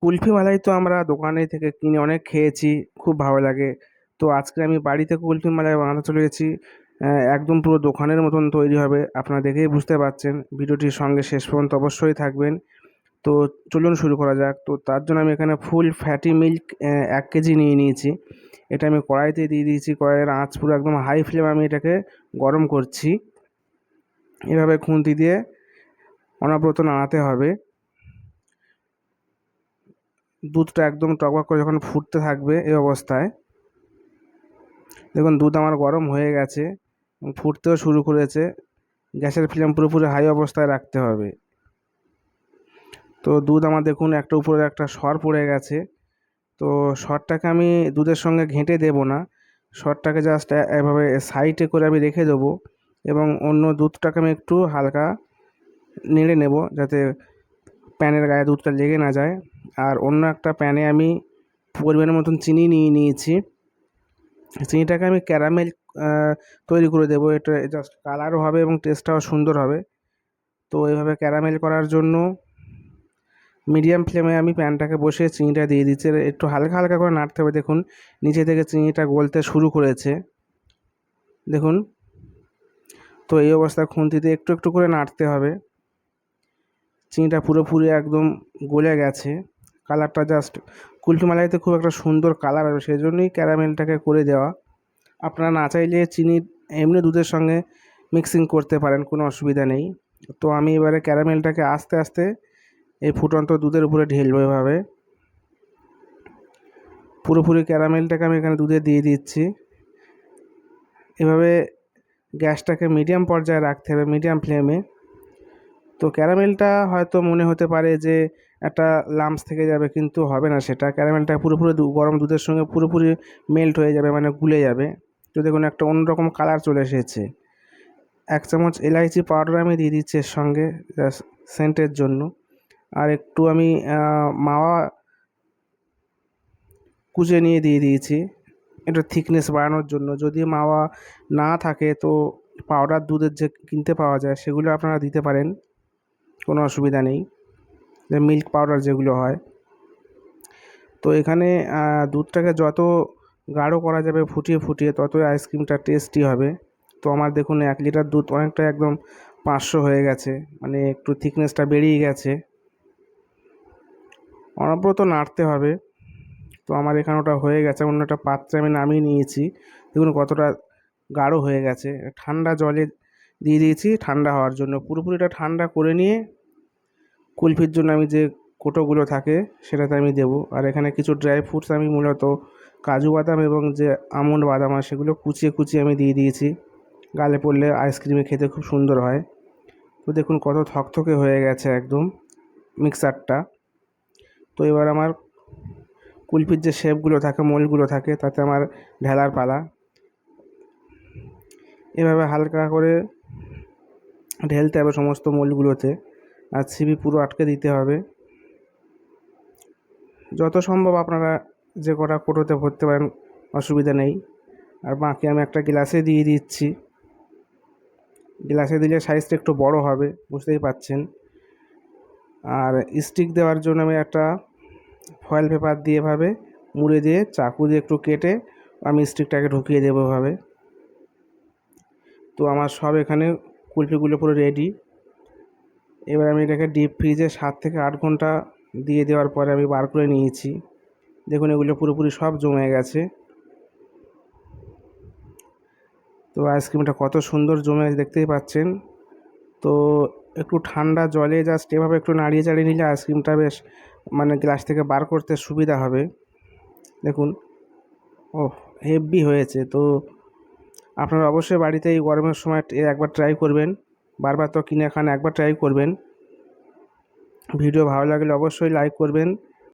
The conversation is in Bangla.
কুলফি মালাই তো আমরা দোকানে থেকে কিনে অনেক খেয়েছি, খুব ভালো লাগে। তো আজকে আমি বাড়িতে কুলফি মালাই বানাতে চলে গেছি। একদম পুরো দোকানের মতন তৈরি হবে, আপনারা দেখেই বুঝতে পারছেন। ভিডিওটির সঙ্গে শেষ পর্যন্ত অবশ্যই থাকবেন। তো চলুন শুরু করা যাক। তো তার জন্য আমি এখানে ফুল ফ্যাটি মিল্ক 1 কেজি নিয়ে নিয়েছি। এটা আমি কড়াইতে দিয়ে দিয়েছি, কড়াইয়ের আঁচ পুরো একদম হাই ফ্লেম আমি এটাকে গরম করছি। এভাবে খুন্তি দিয়ে অনবরত নাড়াতে হবে। দুধটা একদম টকবক করে যখন ফুটতে থাকবে এই অবস্থায়, দেখুন দুধ আমার গরম হয়ে গেছে, ফুটতেও শুরু করেছে। গ্যাসের ফ্লেম পুরোপুরি হাই অবস্থায় রাখতে হবে। তো দুধ আমার দেখুন একটা উপরে একটা সর পড়ে গেছে। তো সরটাকে আমি দুধের সঙ্গে ঘেঁটে দেবো না, সরটাকে জাস্ট এভাবে সাইডে করে আমি রেখে দেবো এবং অন্য দুধটাকে আমি একটু হালকা নেড়ে নেব যাতে প্যানের গায়ে দুধটা লেগে না যায়। আর অন্য একটা প্যানে আমি পরিমাণ মতন চিনি নিয়ে নিয়েছি। চিনিটাকে আমি ক্যারামেল তৈরি করে দেবো, এটা জাস্ট কালারও হবে এবং টেস্টটাও সুন্দর হবে। তো এইভাবে ক্যারামেল করার জন্য মিডিয়াম ফ্লেমে আমি প্যানটাকে বসিয়ে চিনিটা দিয়ে দিচ্ছি। একটু হালকা হালকা করে নাড়তে হবে। দেখুন নিচে থেকে চিনিটা গলতে শুরু করেছে, দেখুন। তো এই অবস্থায় খুন্তিতে একটু একটু করে নাড়তে হবে। চিনিটা পুরোপুরি একদম গলে গেছে, কালারটা জাস্ট কুলফি মালাইতে খুব একটা সুন্দর কালার আসবে, সেই জন্যই ক্যারামেলটাকে করে দেওয়া। আপনারা না চাইলে চিনি এমনি দুধের সঙ্গে মিক্সিং করতে পারেন, কোনো অসুবিধা নেই। তো আমি এবারে ক্যারামেলটাকে আস্তে আস্তে এই ফুটন্ত দুধের উপরে ঢেলবো। এভাবে পুরোপুরি ক্যারামেলটাকে আমি এখানে দুধে দিয়ে দিচ্ছি। এভাবে গ্যাসটাকে মিডিয়াম পর্যায়ে রাখতে হবে, মিডিয়াম ফ্লেমে। তো ক্যারামেলটা হয়তো মনে হতে পারে যে একটা লাম্পস থেকে যাবে, কিন্তু হবে না সেটা। ক্যারামেলটা পুরোপুরি গরম দুধের সঙ্গে পুরোপুরি মেল্ট হয়ে যাবে, মানে গুলে যাবে। তো দেখুন একটা অন্যরকম কালার চলে এসেছে। 1 চামচ এলাইচি পাউডার আমি দিয়ে দিচ্ছি এর সঙ্গে, জাস্ট সেন্টের জন্য। আর একটু আমি মাওয়া কুচিয়ে নিয়ে দিয়ে দিয়েছি, এটা থিকনেস বাড়ানোর জন্য। যদি মাওয়া না থাকে তো পাউডার দুধের যে কিনতে পাওয়া যায় সেগুলো আপনারা দিতে পারেন, কোনো অসুবিধা নেই, যে মিল্ক পাউডার যেগুলো হয়। তো এখানে দুধটাকে যত গাঢ় করা যাবে ফুটিয়ে ফুটিয়ে, ততই আইসক্রিমটা টেস্টি হবে। তো আমার দেখুন 1 লিটার দুধ অনেকটা একদম 500 হয়ে গেছে, মানে একটু থিকনেসটা বেরিয়ে গেছে। অনবরত নাড়তে হবে। তো আমার এখানে ওটা হয়ে গেছে, অন্য একটা পাত্রে আমি নামিয়ে নিয়েছি। দেখুন কতটা গাঢ় হয়ে গেছে। ঠান্ডা জলে দিয়ে দিয়েছি ঠান্ডা হওয়ার জন্য। পুরোপুরিটা ঠান্ডা করে নিয়ে কুলফির জন্য আমি যে কোটোগুলো থাকে সেটাতে আমি দেবো। আর এখানে কিছু ড্রাই ফ্রুটস আমি মূলত কাজু বাদাম এবং যে আমন্ড বাদাম হয় সেগুলো কুচিয়ে কুচিয়ে আমি দিয়ে দিয়েছি। গালে পড়লে আইসক্রিমে খেতে খুব সুন্দর হয়। তো দেখুন কত থকথকে হয়ে গেছে একদম মিক্সারটা। তো এবার আমার কুলফির যে শেপগুলো থাকে, মোল্ডগুলো থাকে, তাতে আমার ঢেলার পালা। এভাবে হালকা করে ঢেলতে হবে সমস্ত মোল্ডগুলোতে, আর ছিপি পুরো আটকে দিতে হবে। যত সম্ভব আপনারা যে কটা কোটোতে ভরতে পারেন, অসুবিধা নেই। আর বাকি আমি একটা গ্লাসে দিয়ে দিচ্ছি। গ্লাসে দিলে সাইজটা একটু বড় হবে, বুঝতেই পাচ্ছেন। আর স্টিক দেওয়ার জন্য আমি একটা ফয়েল পেপার দিয়ে এভাবে মুড়ে দিয়ে চাকু দিয়ে একটু কেটে আমি স্টিকটাকে ঢুকিয়ে দেবো এভাবে। তো আমার সব এখানে কুলফিগুলো পুরো রেডি। এবার আমি এটাকে ডিপ ফ্রিজে 7 থেকে 8 ঘন্টা দিয়ে দেওয়ার পরে আমি বার করে নিয়েছি। দেখুন এগুলো পুরোপুরি সব জমে গেছে। তো আইসক্রিমটা কত সুন্দর জমে গেছে দেখতেই পাচ্ছেন। তো একটু ঠান্ডা জলে জাস্ট এভাবে একটু নাড়িয়ে চাড়িয়ে নিলে আইসক্রিমটা বেশ, মানে গ্লাস থেকে বার করতে সুবিধা হবে। দেখুন ওহ, হেভি হয়েছে। তো আপনারা অবশ্যই বাড়িতে এই গরমের সময় একবার ট্রাই করবেন। বারবার তো কিনে খান, একবার ট্রাই করবেন। ভিডিও ভালো লাগলে অবশ্যই লাইক করবেন।